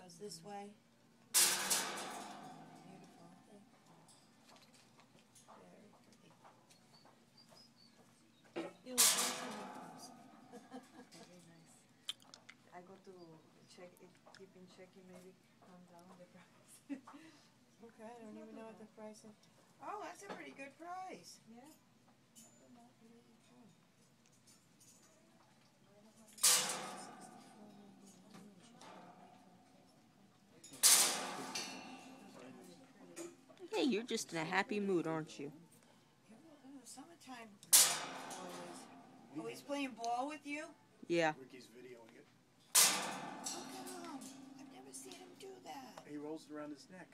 Goes this way. Beautiful. Very pretty. You look very nice. I go to check it, keeping checking, maybe calm down the price. Okay, I don't even know what the price is. Oh, that's a pretty good price. Yeah. Hey, you're just in a happy mood, aren't you? Summertime. Oh, he's playing ball with you? Yeah. Ricky's videoing it. Look at him. I've never seen him do that. He rolls it around his neck.